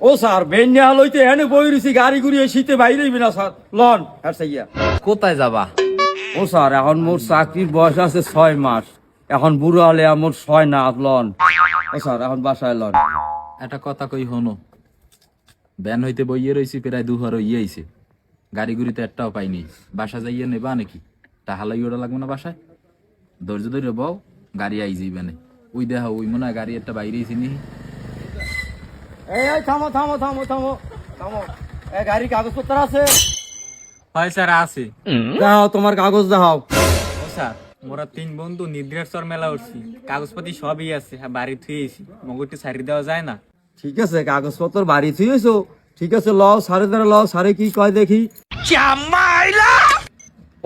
ও sir বেন্যা লইতে এনে বই রইছি গাড়ি ঘুরিয়ে শীতে বাইরেই বিনা স্যার লন আর সাইয়া কোথায় যাবা? ও স্যার এখন মোর চাকরির বয়স আছে 6 মাস, এখন বুড়ো হলে আমার 6 না লন। ও স্যার এখন বাসায় লন। একটা কথা কই হনো, ব্যান হইতে বইয়ে রইছি প্রায় 2 ঘর হইয়ে আইছে, গাড়ি গুড়িতে একটাও পাইনি। বাসা যাইয়ে নেবা নাকি? টাহালাই ওটা লাগবে না বাসায়? ধৈর্য ধরে বউ, গাড়ি আই যাইবে না। ওই দেখা ওই মনে হয় গাড়ি একটা বাইরেছি নি। এই থামো থামো থামো থামো থামো, এই গাড়ি কাগজপত্র আছে? হয় স্যার আছে। দাও তোমার কাগজ দাও। ও স্যার মোরা 3 বন্ধু নিদ্রাসর মেলা উঠছি, কাগজপাতি সবই আছে, হ্যাঁ বাড়ি থুয়েছি, মগরটি সারি দেওয়া যায় না? ঠিক আছে কাগজপত্র বাড়ি থুয়েছো, ঠিক আছে লও সারে দ্বারা লও, সারে কি কয় দেখি।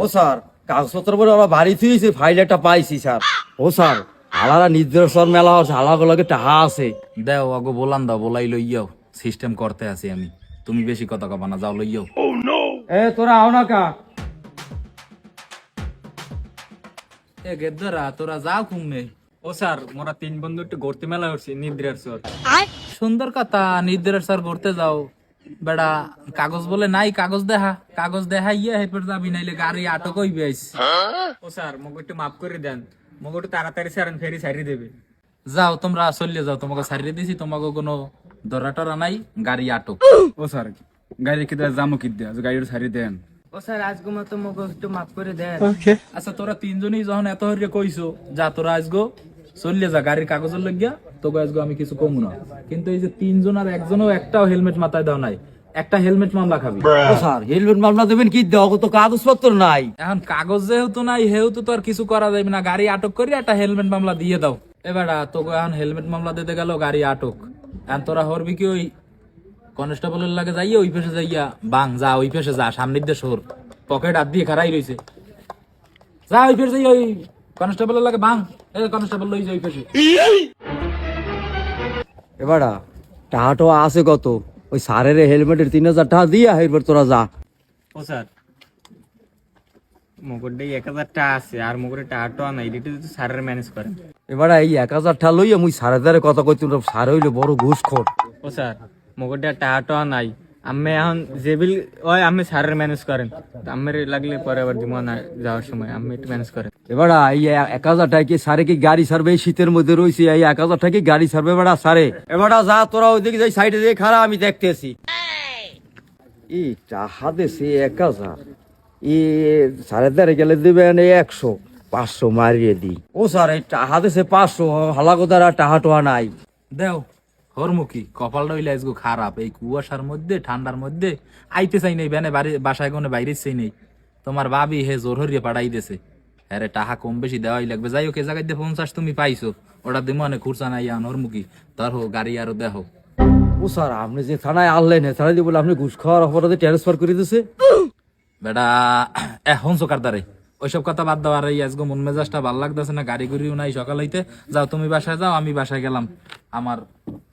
ও স্যার কাগজপত্র বলে ওরা বাড়ি থুয়েছে, ফাইল একটা পাইছি স্যার। ও স্যার হালারা নির্দেশন মেলা হচ্ছে, হালাগুলোকে টাহা আছে। দেও আগো বলান দাও, বলাই লইয়াও, সিস্টেম করতে আছি আমি। তুমি বেশি কথা কবা না, যাও লইয়াও। এ তোরা আও না কা? এ গেদ্দারা তোরা যাও ঘুমনে। ও স্যার মোরা 3 বন্ধু একটু ঘুরতে মেলা উঠছি নিদ্রাসর। সুন্দর কথা, নির্দেশ স্যার ঘুরতে যাও। বেড়া কাগজ বলে নাই, কাগজ দেখা, কাগজ দেখা ইয়ে হেপের যাবি, নাইলে গাড়ি আটক হইবে আইস। ও স্যার মগরটি মাফ করে দেন, মগরটি তাড়াতাড়ি স্যার ফেরি সারি দেবে। যাও তোমরা চলিয়ে যাও, তোমাকে সারিয়ে দিছি, তোমাকে কোনো ধরা টরা নাই, গাড়ি আটক। ও স্যার গাড়ি কি দেয় জামো কি দেয় গাড়ির সারি দেন। ও স্যার আজকে মতো মগর একটু মাফ করে দেন। আচ্ছা তোরা 3জনই যখন এত হরিয়ে কইছো, যা তোরা আজগো চলিয়ে যা, গাড়ির কাগজের লাগিয়া তোকে আজগো আমি কিছু কমু না। কিন্তু এই যে 3জন আর একজনও একটাও হেলমেট মাথায় দাও নাই, একটা হেলমেট মামলা খাবি। ও স্যার হেলমেট মামলা দেবেন কি, দেওয়া তো কাগজপত্র নাই। এখন কাগজ যেহেতু নাই, হেহেতু তো আর কিছু করা যাবে না, গাড়ি আটক করে একটা হেলমেট মামলা দিয়ে দাও। এবারা তোকে এখন হেলমেট মামলা দিতে গেল, গাড়ি আটক। এখন তোরা হরবি কি ওই কনস্টেবলের লাগে যাইয়া ওই পেশে যাইয়া বাং, যা ওই পেশে যা, সামনের দিয়ে সর, পকেট হাত দিয়ে খারাই রয়েছে, যা ওই পেশে যাই, ওই কনস্টেবলের লাগে বাং, এই কনস্টেবল লই যাই ওই পেশে। এবারা টাহাটো আছে কত? ওই স্যারের হেলমেটের 3000 টাকা দিয়া এবার তোরা যা। ও স্যার মগরটি 1000 টাকা আছে, আর মগরের টাকাটা নাই, এটা যদি স্যারের ম্যানেজ করেন। এবারে এই 1000 টাকা লইয়া মুই স্যারের দ্বারা কথা কইতে, স্যার হইলে বড় ঘুষখোর। ও স্যার মগরটি টাকাটা নাই, আমি এখন জেবিল ওই আমি স্যারের ম্যানেজ করেন, আমার লাগলে পরে আবার দিব না যাওয়ার সময়, আমি একটু ম্যানেজ করেন। এবারে এই 1000 টাকা কি স্যারে কি গাড়ি সারবে? এই শীতের মধ্যে রয়েছে, এই 1000 টাকা কি গাড়ি সারবে এবারে স্যারে? এবারে যা তোরা ওইদিকে যাই, সাইডে দিয়ে খারাপ, আমি দেখতেছি। ই টাহা দেছে 1000, ই স্যারের দ্বারা গেলে দিবেন 100, 500 মারিয়ে দি। ও স্যার এই টাহা দেছে 500, হালাগোদার টাহা টোহা নাই। দেও হরমুখী কপালটা হইলে আজগো খারাপ, এই কুয়াশার মধ্যে ঠান্ডার মধ্যে আইতে চাই নাই, বেনে বাসায় কোনো বাইরে চাই নেই। তোমার ভাবি হে জোর হরিয়ে পাঠাই দিছে, হ্যাঁ রে টাহা কম বেশি দেওয়াই লাগবে। যাই হোক এ জায়গায় 50 তুমি পাইছো, ওটা দিমো অনেক খুরসা নাই আন হরমুখী, তার হোক গাড়ি আরো দেখো। ও স্যার আপনি যে থানায় আনলেন, থানায় দিয়ে বলে আপনি ঘুষ খাওয়ার অপরাধে ট্রান্সফার করে দিছে। বেটা এখন চোকার দ্বারে ওইসব কথা বাদ দাও। আর এই আজগো মন মেজাজটা ভাল লাগতেছে না, গাড়ি গুড়িও নাই সকাল হইতে। যাও তুমি বাসায় যাও, আমি বাসায় গেলাম, আমার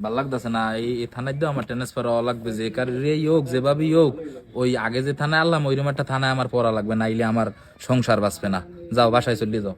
ভাল লাগতেছে না। এই থানায় দিও আমার ট্রান্সফার হওয়া লাগবে, যে কারণেই হোক যেভাবেই হোক। ওই আগে যে থানায় আনলাম ওইরকম একটা থানায় আমার পড়া লাগবে, নাইলে আমার সংসার বাঁচবে না। যাও বাসায় চলিয়ে যাও।